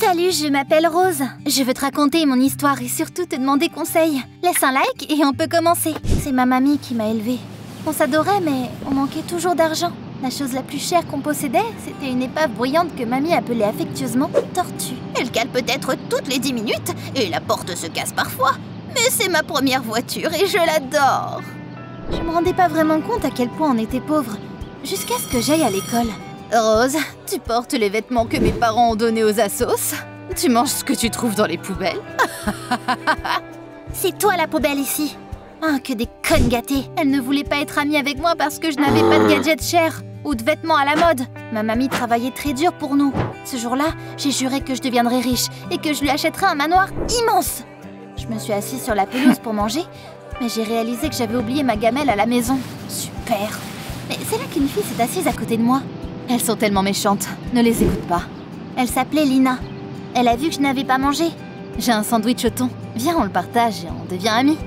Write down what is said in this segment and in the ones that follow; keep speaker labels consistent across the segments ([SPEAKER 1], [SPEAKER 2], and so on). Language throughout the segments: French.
[SPEAKER 1] Salut, je m'appelle Rose. Je veux te raconter mon histoire et surtout te demander conseil. Laisse un like et on peut commencer. C'est ma mamie qui m'a élevée. On s'adorait, mais on manquait toujours d'argent. La chose la plus chère qu'on possédait, c'était une épave bruyante que mamie appelait affectueusement Tortue.
[SPEAKER 2] Elle cale peut-être toutes les 10 minutes et la porte se casse parfois. Mais c'est ma première voiture et je l'adore.
[SPEAKER 1] Je me rendais pas vraiment compte à quel point on était pauvres, jusqu'à ce que j'aille à l'école.
[SPEAKER 2] Rose, tu portes les vêtements que mes parents ont donnés aux assos. Tu manges ce que tu trouves dans les poubelles.
[SPEAKER 1] C'est toi la poubelle ici. Ah, que des connes gâtées. Elle ne voulait pas être amie avec moi parce que je n'avais pas de gadgets chers ou de vêtements à la mode. Ma mamie travaillait très dur pour nous. Ce jour-là, j'ai juré que je deviendrais riche et que je lui achèterais un manoir immense. Je me suis assise sur la pelouse pour manger, mais j'ai réalisé que j'avais oublié ma gamelle à la maison. Super. Mais c'est là qu'une fille s'est assise à côté de moi.
[SPEAKER 2] Elles sont tellement méchantes, ne les écoute pas.
[SPEAKER 1] Elle s'appelait Lina. Elle a vu que je n'avais pas mangé.
[SPEAKER 2] J'ai un sandwich au thon. Viens, on le partage et on devient amis.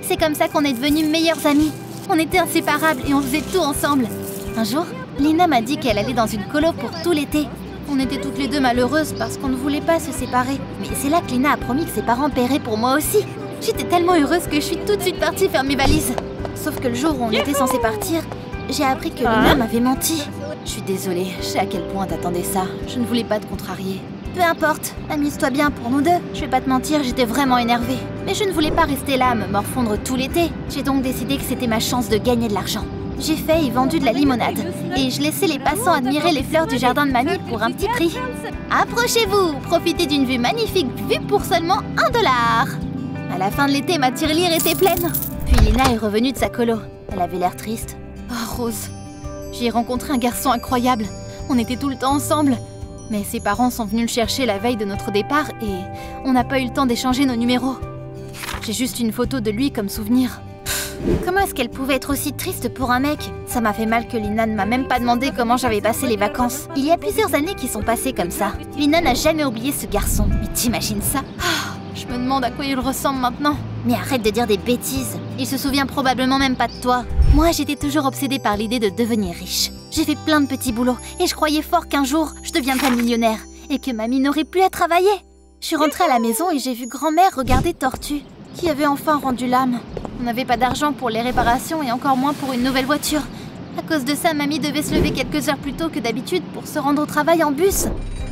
[SPEAKER 1] C'est comme ça qu'on est devenus meilleures amies. On était inséparables et on faisait tout ensemble. Un jour, Lina m'a dit qu'elle allait dans une colo pour tout l'été. On était toutes les deux malheureuses parce qu'on ne voulait pas se séparer. Mais c'est là que Lina a promis que ses parents paieraient pour moi aussi. J'étais tellement heureuse que je suis tout de suite partie faire mes valises. Sauf que le jour où on était censé partir, j'ai appris que Lina m'avait menti.
[SPEAKER 2] Je suis désolée, je sais à quel point t'attendais ça. Je ne voulais pas te contrarier.
[SPEAKER 1] Peu importe, amuse-toi bien pour nous deux. Je vais pas te mentir, j'étais vraiment énervée. Mais je ne voulais pas rester là à me morfondre tout l'été. J'ai donc décidé que c'était ma chance de gagner de l'argent. J'ai fait et vendu de la limonade. Et je laissais les passants admirer les fleurs du jardin de mamie pour un petit prix. Approchez-vous, profitez d'une vue magnifique vue pour seulement $1. À la fin de l'été, ma tirelire était pleine. Puis Lina est revenue de sa colo. Elle avait l'air triste.
[SPEAKER 2] Oh, Rose, j'ai rencontré un garçon incroyable. On était tout le temps ensemble. Mais ses parents sont venus le chercher la veille de notre départ et on n'a pas eu le temps d'échanger nos numéros. J'ai juste une photo de lui comme souvenir.
[SPEAKER 1] Comment est-ce qu'elle pouvait être aussi triste pour un mec? Ça m'a fait mal que Lina ne m'a même pas demandé comment j'avais passé les vacances. Il y a plusieurs années qui sont passées comme ça. Lina n'a jamais oublié ce garçon. Mais t'imagines ça?
[SPEAKER 2] Je me demande à quoi il ressemble maintenant.
[SPEAKER 1] Mais arrête de dire des bêtises. Il se souvient probablement même pas de toi. Moi, j'étais toujours obsédée par l'idée de devenir riche. J'ai fait plein de petits boulots et je croyais fort qu'un jour, je deviendrais millionnaire et que mamie n'aurait plus à travailler. Je suis rentrée à la maison et j'ai vu grand-mère regarder Tortue, qui avait enfin rendu l'âme. On n'avait pas d'argent pour les réparations et encore moins pour une nouvelle voiture. À cause de ça, mamie devait se lever quelques heures plus tôt que d'habitude pour se rendre au travail en bus.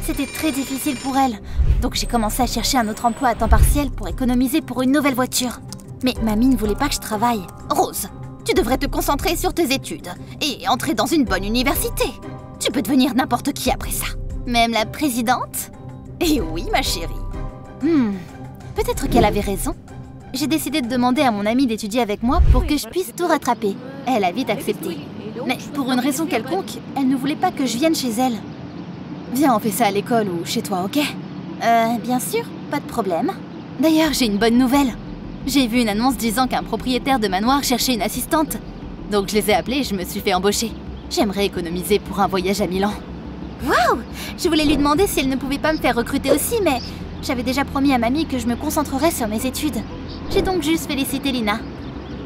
[SPEAKER 1] C'était très difficile pour elle, donc j'ai commencé à chercher un autre emploi à temps partiel pour économiser pour une nouvelle voiture. Mais mamie ne voulait pas que je travaille.
[SPEAKER 2] Rose, tu devrais te concentrer sur tes études et entrer dans une bonne université. Tu peux devenir n'importe qui après ça.
[SPEAKER 1] Même la présidente?
[SPEAKER 2] Eh oui, ma chérie.
[SPEAKER 1] Peut-être qu'elle avait raison. J'ai décidé de demander à mon amie d'étudier avec moi pour que je puisse tout rattraper. Elle a vite accepté. Mais pour une raison quelconque, elle ne voulait pas que je vienne chez elle.
[SPEAKER 2] Viens, on fait ça à l'école ou chez toi, ok?
[SPEAKER 1] Bien sûr, pas de problème.
[SPEAKER 2] D'ailleurs, j'ai une bonne nouvelle. J'ai vu une annonce disant qu'un propriétaire de manoir cherchait une assistante. Donc je les ai appelés et je me suis fait embaucher. J'aimerais économiser pour un voyage à Milan.
[SPEAKER 1] Waouh! Je voulais lui demander si elle ne pouvait pas me faire recruter aussi, mais j'avais déjà promis à mamie que je me concentrerais sur mes études. J'ai donc juste félicité Lina.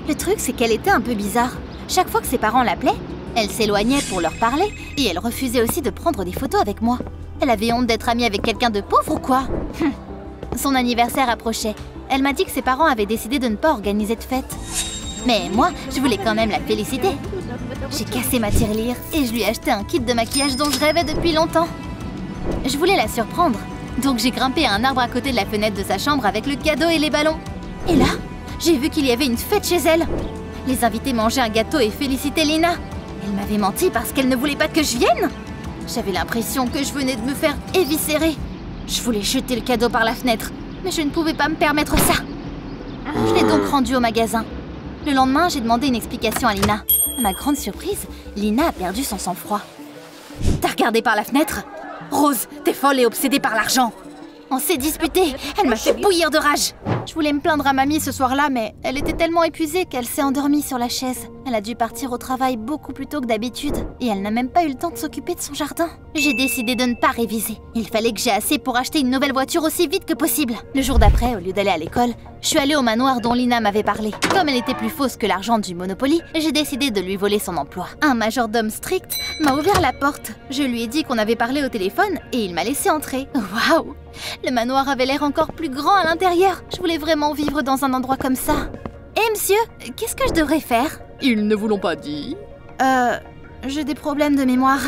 [SPEAKER 1] Le truc, c'est qu'elle était un peu bizarre. Chaque fois que ses parents l'appelaient, elle s'éloignait pour leur parler et elle refusait aussi de prendre des photos avec moi. Elle avait honte d'être amie avec quelqu'un de pauvre ou quoi? Son anniversaire approchait. Elle m'a dit que ses parents avaient décidé de ne pas organiser de fête. Mais moi, je voulais quand même la féliciter. J'ai cassé ma tirelire et je lui ai acheté un kit de maquillage dont je rêvais depuis longtemps. Je voulais la surprendre, donc j'ai grimpé à un arbre à côté de la fenêtre de sa chambre avec le cadeau et les ballons. Et là, j'ai vu qu'il y avait une fête chez elle. Les invités mangeaient un gâteau et félicitaient Lina. Elle m'avait menti parce qu'elle ne voulait pas que je vienne. J'avais l'impression que je venais de me faire éviscérer. Je voulais jeter le cadeau par la fenêtre, mais je ne pouvais pas me permettre ça. Je l'ai donc rendu au magasin. Le lendemain, j'ai demandé une explication à Lina. À ma grande surprise, Lina a perdu son sang-froid.
[SPEAKER 2] T'as regardé par la fenêtre? Rose, t'es folle et obsédée par l'argent.
[SPEAKER 1] On s'est disputé. Elle m'a fait bouillir de rage.
[SPEAKER 2] Je voulais me plaindre à mamie ce soir-là, mais elle était tellement épuisée qu'elle s'est endormie sur la chaise. Elle a dû partir au travail beaucoup plus tôt que d'habitude, et elle n'a même pas eu le temps de s'occuper de son jardin. J'ai décidé de ne pas réviser. Il fallait que j'aie assez pour acheter une nouvelle voiture aussi vite que possible. Le jour d'après, au lieu d'aller à l'école, je suis allée au manoir dont Lina m'avait parlé. Comme elle était plus fausse que l'argent du Monopoly, j'ai décidé de lui voler son emploi. Un majordome strict m'a ouvert la porte. Je lui ai dit qu'on avait parlé au téléphone et il m'a laissé entrer. Waouh! Le manoir avait l'air encore plus grand à l'intérieur. Je voulais vraiment vivre dans un endroit comme ça. Eh monsieur, qu'est-ce que je devrais faire?
[SPEAKER 3] Ils ne vous l'ont pas dit?
[SPEAKER 2] J'ai des problèmes de mémoire.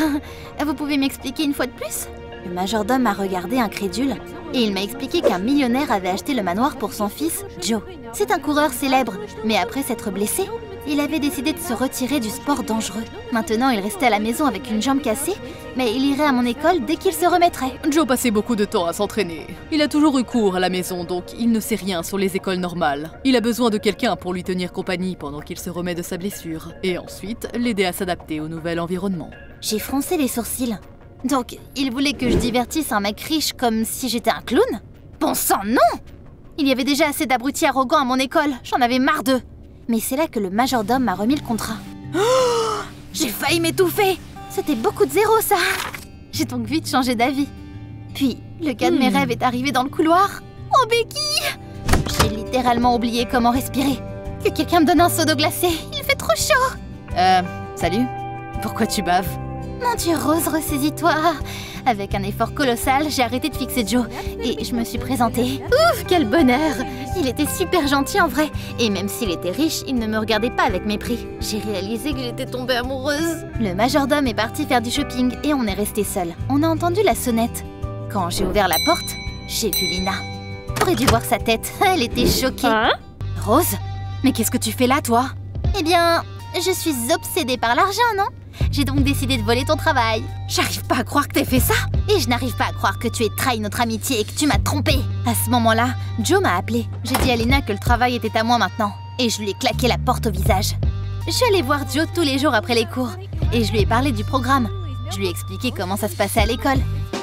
[SPEAKER 2] Vous pouvez m'expliquer une fois de plus? Le majordome m'a regardé incrédule et il m'a expliqué qu'un millionnaire avait acheté le manoir pour son fils, Joe. C'est un coureur célèbre, mais après s'être blessé, il avait décidé de se retirer du sport dangereux. Maintenant, il restait à la maison avec une jambe cassée, mais il irait à mon école dès qu'il se remettrait.
[SPEAKER 3] Joe passait beaucoup de temps à s'entraîner. Il a toujours eu cours à la maison, donc il ne sait rien sur les écoles normales. Il a besoin de quelqu'un pour lui tenir compagnie pendant qu'il se remet de sa blessure, et ensuite l'aider à s'adapter au nouvel environnement.
[SPEAKER 2] J'ai froncé les sourcils. Donc, il voulait que je divertisse un mec riche comme si j'étais un clown? Bon sang, non! Il y avait déjà assez d'abrutis arrogants à mon école, j'en avais marre d'eux. Mais c'est là que le majordome m'a remis le contrat. Oh, j'ai failli m'étouffer! C'était beaucoup de zéros, ça! J'ai donc vite changé d'avis. Puis, le gars de mes rêves est arrivé dans le couloir. Oh, béquille! J'ai littéralement oublié comment respirer. Que quelqu'un me donne un seau d'eau glacée, il fait trop chaud!
[SPEAKER 3] Salut? Pourquoi tu baves?
[SPEAKER 2] Mon Dieu, Rose, ressaisis-toi! Avec un effort colossal, j'ai arrêté de fixer Joe et je me suis présentée. Ouf, quel bonheur! Il était super gentil en vrai, et même s'il était riche, il ne me regardait pas avec mépris. J'ai réalisé que j'étais tombée amoureuse. Le majordome est parti faire du shopping et on est resté seuls. On a entendu la sonnette. Quand j'ai ouvert la porte, j'ai vu Lina. T'aurais dû voir sa tête, elle était choquée.
[SPEAKER 1] Hein?
[SPEAKER 2] Rose? Mais qu'est-ce que tu fais là, toi? Eh bien, je suis obsédée par l'argent, non? J'ai donc décidé de voler ton travail. J'arrive pas à croire que t'aies fait ça. Et je n'arrive pas à croire que tu aies trahi notre amitié et que tu m'as trompée. À ce moment-là, Joe m'a appelé. J'ai dit à Lina que le travail était à moi maintenant. Et je lui ai claqué la porte au visage. Je suis allée voir Joe tous les jours après les cours. Et je lui ai parlé du programme. Je lui ai expliqué comment ça se passait à l'école.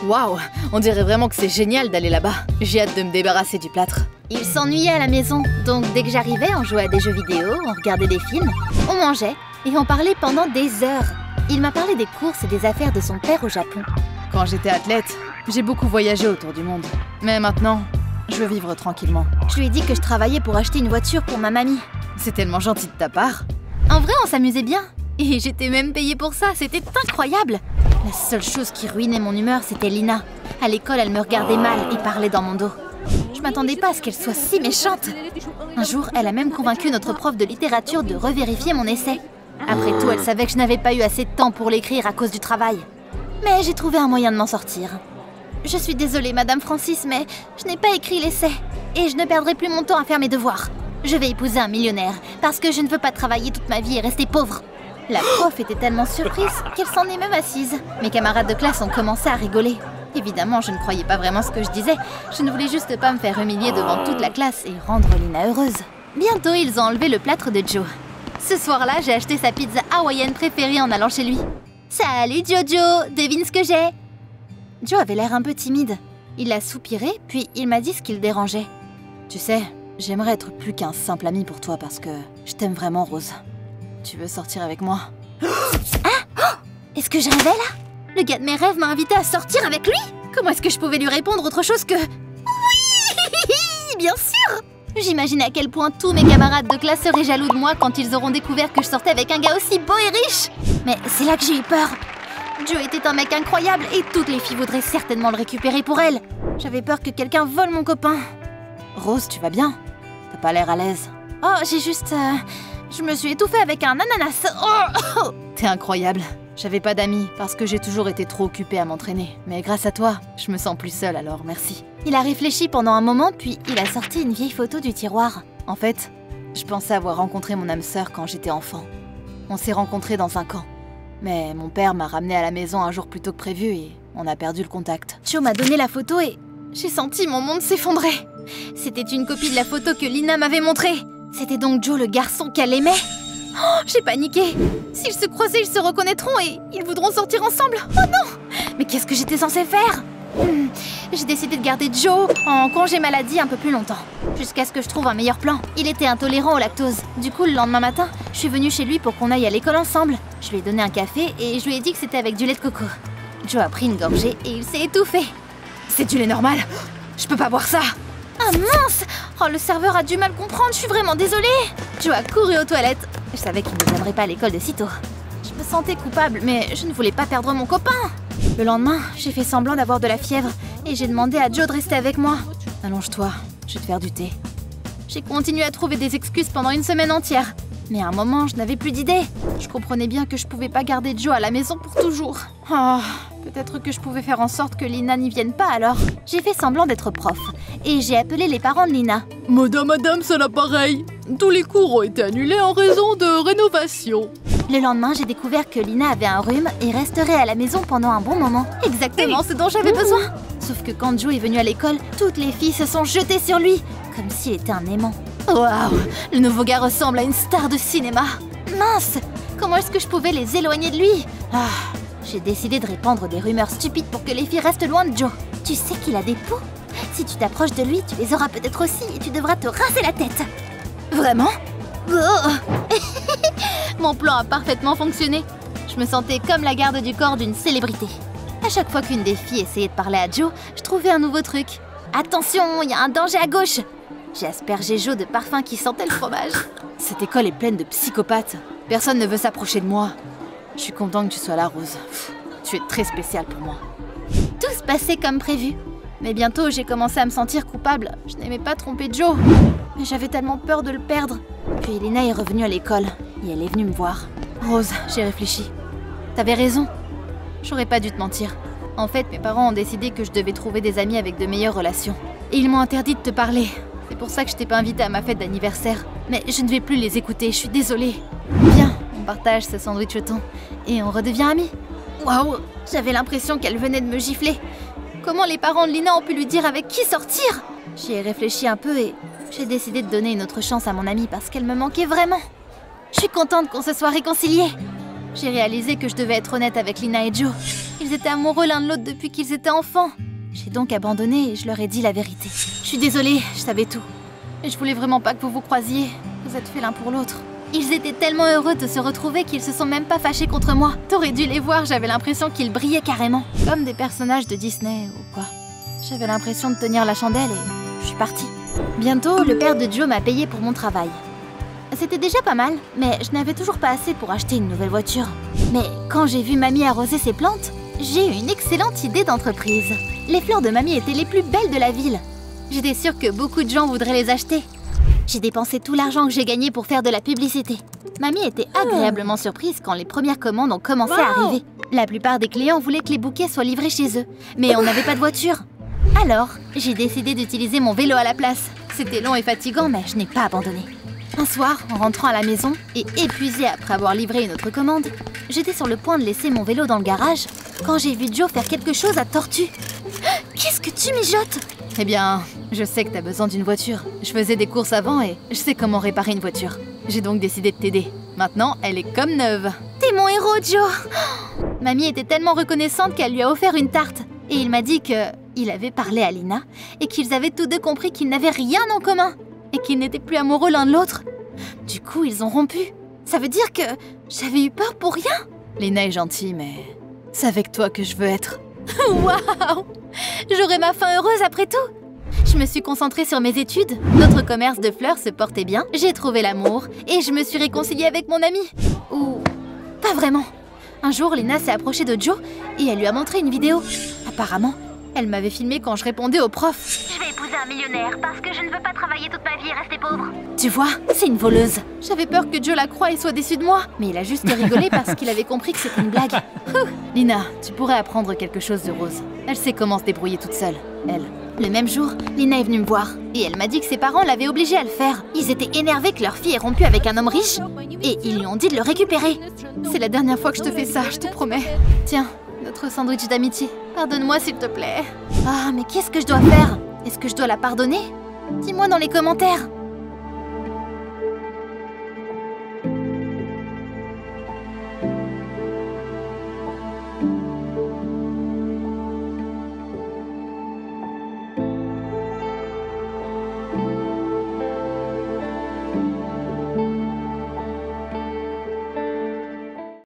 [SPEAKER 3] Waouh! On dirait vraiment que c'est génial d'aller là-bas. J'ai hâte de me débarrasser du plâtre.
[SPEAKER 2] Il s'ennuyait à la maison. Donc dès que j'arrivais, on jouait à des jeux vidéo, on regardait des films, on mangeait. Et on parlait pendant des heures. Il m'a parlé des courses et des affaires de son père au Japon.
[SPEAKER 3] Quand j'étais athlète, j'ai beaucoup voyagé autour du monde. Mais maintenant, je veux vivre tranquillement.
[SPEAKER 2] Je lui ai dit que je travaillais pour acheter une voiture pour ma mamie.
[SPEAKER 3] C'est tellement gentil de ta part.
[SPEAKER 2] En vrai, on s'amusait bien. Et j'étais même payée pour ça, c'était incroyable. La seule chose qui ruinait mon humeur, c'était Lina. À l'école, elle me regardait mal et parlait dans mon dos. Je m'attendais pas à ce qu'elle soit si méchante. Un jour, elle a même convaincu notre prof de littérature de revérifier mon essai. Après tout, elle savait que je n'avais pas eu assez de temps pour l'écrire à cause du travail. Mais j'ai trouvé un moyen de m'en sortir. Je suis désolée, Madame Francis, mais je n'ai pas écrit l'essai. Et je ne perdrai plus mon temps à faire mes devoirs. Je vais épouser un millionnaire, parce que je ne veux pas travailler toute ma vie et rester pauvre. La prof était tellement surprise qu'elle s'en est même assise. Mes camarades de classe ont commencé à rigoler. Évidemment, je ne croyais pas vraiment ce que je disais. Je ne voulais juste pas me faire humilier devant toute la classe et rendre Lina heureuse. Bientôt, ils ont enlevé le plâtre de Joe. Ce soir-là, j'ai acheté sa pizza hawaïenne préférée en allant chez lui. Salut Jojo, devine ce que j'ai? Joe avait l'air un peu timide. Il a soupiré, puis il m'a dit ce qui le dérangeait.
[SPEAKER 3] Tu sais, j'aimerais être plus qu'un simple ami pour toi parce que je t'aime vraiment, Rose. Tu veux sortir avec moi?
[SPEAKER 2] Est-ce que je rêvais là? Le gars de mes rêves m'a invité à sortir avec lui? Comment est-ce que je pouvais lui répondre autre chose que... Oui, bien sûr! J'imagine à quel point tous mes camarades de classe seraient jaloux de moi quand ils auront découvert que je sortais avec un gars aussi beau et riche. Mais c'est là que j'ai eu peur. Joe était un mec incroyable et toutes les filles voudraient certainement le récupérer pour elles. J'avais peur que quelqu'un vole mon copain.
[SPEAKER 3] Rose, tu vas bien? T'as pas l'air à l'aise.
[SPEAKER 2] Oh, j'ai juste... je me suis étouffée avec un ananas. Oh.
[SPEAKER 3] T'es incroyable. J'avais pas d'amis parce que j'ai toujours été trop occupée à m'entraîner. Mais grâce à toi, je me sens plus seule alors merci.
[SPEAKER 2] Il a réfléchi pendant un moment puis il a sorti une vieille photo du tiroir.
[SPEAKER 3] En fait, je pensais avoir rencontré mon âme sœur quand j'étais enfant. On s'est rencontrés dans un camp. Mais mon père m'a ramenée à la maison un jour plus tôt que prévu et on a perdu le contact.
[SPEAKER 2] Joe m'a donné la photo et j'ai senti mon monde s'effondrer. C'était une copie de la photo que Lina m'avait montrée. C'était donc Joe le garçon qu'elle aimait. Oh, j'ai paniqué. S'ils se croisaient, ils se reconnaîtront et ils voudront sortir ensemble. Oh non! Mais qu'est-ce que j'étais censée faire?
[SPEAKER 1] J'ai décidé de garder Joe en congé maladie un peu plus longtemps, jusqu'à ce que je trouve un meilleur plan. Il était intolérant au lactose. Du coup, le lendemain matin, je suis venue chez lui pour qu'on aille à l'école ensemble. Je lui ai donné un café et je lui ai dit que c'était avec du lait de coco. Joe a pris une gorgée et il s'est étouffé.
[SPEAKER 2] C'est du lait normal? Je peux pas boire ça!
[SPEAKER 1] Ah mince! Oh, le serveur a du mal comprendre, je suis vraiment désolée! Joe a couru aux toilettes. Je savais qu'il ne viendrait pas à l'école de sitôt. Je me sentais coupable, mais je ne voulais pas perdre mon copain. Le lendemain, j'ai fait semblant d'avoir de la fièvre et j'ai demandé à Joe de rester avec moi.
[SPEAKER 2] Allonge-toi, je vais te faire du thé.
[SPEAKER 1] J'ai continué à trouver des excuses pendant une semaine entière. Mais à un moment, je n'avais plus d'idée. Je comprenais bien que je pouvais pas garder Joe à la maison pour toujours.
[SPEAKER 2] Oh, peut-être que je pouvais faire en sorte que Lina n'y vienne pas alors.
[SPEAKER 1] J'ai fait semblant d'être prof et j'ai appelé les parents de Lina.
[SPEAKER 3] Madame, c'est l'appareil. Tous les cours ont été annulés en raison de rénovation.
[SPEAKER 1] Le lendemain, j'ai découvert que Lina avait un rhume et resterait à la maison pendant un bon moment. Exactement ce dont j'avais besoin. Sauf que quand Joe est venu à l'école, toutes les filles se sont jetées sur lui, comme s'il était un aimant.
[SPEAKER 2] Waouh, le nouveau gars ressemble à une star de cinéma.
[SPEAKER 1] Mince, comment est-ce que je pouvais les éloigner de lui? J'ai décidé de répandre des rumeurs stupides pour que les filles restent loin de Joe. Tu sais qu'il a des poux? Si tu t'approches de lui, tu les auras peut-être aussi et tu devras te raser la tête.
[SPEAKER 2] Vraiment?
[SPEAKER 1] Mon plan a parfaitement fonctionné. Je me sentais comme la garde du corps d'une célébrité. À chaque fois qu'une des filles essayait de parler à Joe, je trouvais un nouveau truc. Attention, il y a un danger à gauche! J'ai aspergé Joe de parfum qui sentait le fromage.
[SPEAKER 2] Cette école est pleine de psychopathes. Personne ne veut s'approcher de moi. Je suis content que tu sois là, Rose. Tu es très spéciale pour moi.
[SPEAKER 1] Tout se passait comme prévu. Mais bientôt, j'ai commencé à me sentir coupable. Je n'aimais pas tromper Joe. Mais j'avais tellement peur de le perdre. Puis Lina est revenue à l'école et elle est venue me voir.
[SPEAKER 2] Rose, j'ai réfléchi. T'avais raison. J'aurais pas dû te mentir.
[SPEAKER 1] En fait, mes parents ont décidé que je devais trouver des amis avec de meilleures relations.
[SPEAKER 2] Et ils m'ont interdit de te parler.
[SPEAKER 1] C'est pour ça que je t'ai pas invitée à ma fête d'anniversaire.
[SPEAKER 2] Mais je ne vais plus les écouter, je suis désolée.
[SPEAKER 1] Viens, on partage ce sandwich au thon et on redevient amis. Waouh, j'avais l'impression qu'elle venait de me gifler. Comment les parents de Lina ont pu lui dire avec qui sortir? J'y ai réfléchi un peu et j'ai décidé de donner une autre chance à mon amie parce qu'elle me manquait vraiment. Je suis contente qu'on se soit réconciliés. J'ai réalisé que je devais être honnête avec Lina et Joe. Ils étaient amoureux l'un de l'autre depuis qu'ils étaient enfants. J'ai donc abandonné et je leur ai dit la vérité.
[SPEAKER 2] Je suis désolée, je savais tout. Et je voulais vraiment pas que vous vous croisiez. Vous êtes faits l'un pour l'autre.
[SPEAKER 1] Ils étaient tellement heureux de se retrouver qu'ils se sont même pas fâchés contre moi. T'aurais dû les voir, j'avais l'impression qu'ils brillaient carrément. Comme des personnages de Disney ou quoi. J'avais l'impression de tenir la chandelle et je suis partie. Bientôt, le père de Joe m'a payé pour mon travail. C'était déjà pas mal, mais je n'avais toujours pas assez pour acheter une nouvelle voiture. Mais quand j'ai vu Mamie arroser ses plantes, j'ai eu une excellente idée d'entreprise. Les fleurs de Mamie étaient les plus belles de la ville. J'étais sûre que beaucoup de gens voudraient les acheter. J'ai dépensé tout l'argent que j'ai gagné pour faire de la publicité. Mamie était agréablement surprise quand les premières commandes ont commencé à arriver. La plupart des clients voulaient que les bouquets soient livrés chez eux, mais on n'avait pas de voiture. Alors, j'ai décidé d'utiliser mon vélo à la place. C'était long et fatigant, mais je n'ai pas abandonné. Un soir, en rentrant à la maison, et épuisée après avoir livré une autre commande, j'étais sur le point de laisser mon vélo dans le garage quand j'ai vu Joe faire quelque chose à Tortue. Qu'est-ce que tu mijotes?
[SPEAKER 2] Eh bien, je sais que t'as besoin d'une voiture. Je faisais des courses avant et je sais comment réparer une voiture. J'ai donc décidé de t'aider. Maintenant, elle est comme neuve.
[SPEAKER 1] T'es mon héros, Joe! Mamie était tellement reconnaissante qu'elle lui a offert une tarte. Et il m'a dit qu'il avait parlé à Lina et qu'ils avaient tous deux compris qu'ils n'avaient rien en commun et qu'ils n'étaient plus amoureux l'un de l'autre. Du coup, ils ont rompu. Ça veut dire que j'avais eu peur pour rien?
[SPEAKER 2] Lina est gentille, mais c'est avec toi que je veux être.
[SPEAKER 1] Waouh! J'aurai ma fin heureuse après tout. Je me suis concentrée sur mes études. Notre commerce de fleurs se portait bien. J'ai trouvé l'amour et je me suis réconciliée avec mon amie. Ou pas vraiment. Un jour, Lina s'est approchée de Joe et elle lui a montré une vidéo. Apparemment, elle m'avait filmé quand je répondais au prof. Je vais épouser un millionnaire parce que je ne veux pas travailler toute ma vie et rester pauvre. Tu vois, c'est une voleuse. J'avais peur que Joe la croie et soit déçu de moi. Mais il a juste rigolé parce qu'il avait compris que c'était une blague.
[SPEAKER 2] Lina, tu pourrais apprendre quelque chose de Rose. Elle sait comment se débrouiller toute seule, elle.
[SPEAKER 1] Le même jour, Lina est venue me voir et elle m'a dit que ses parents l'avaient obligée à le faire. Ils étaient énervés que leur fille ait rompu avec un homme riche et ils lui ont dit de le récupérer.
[SPEAKER 2] C'est la dernière fois que je te fais ça, je te promets. Tiens, notre sandwich d'amitié.
[SPEAKER 1] Pardonne-moi s'il te plaît. Ah, mais qu'est-ce que je dois faire? Est-ce que je dois la pardonner? Dis-moi dans les commentaires.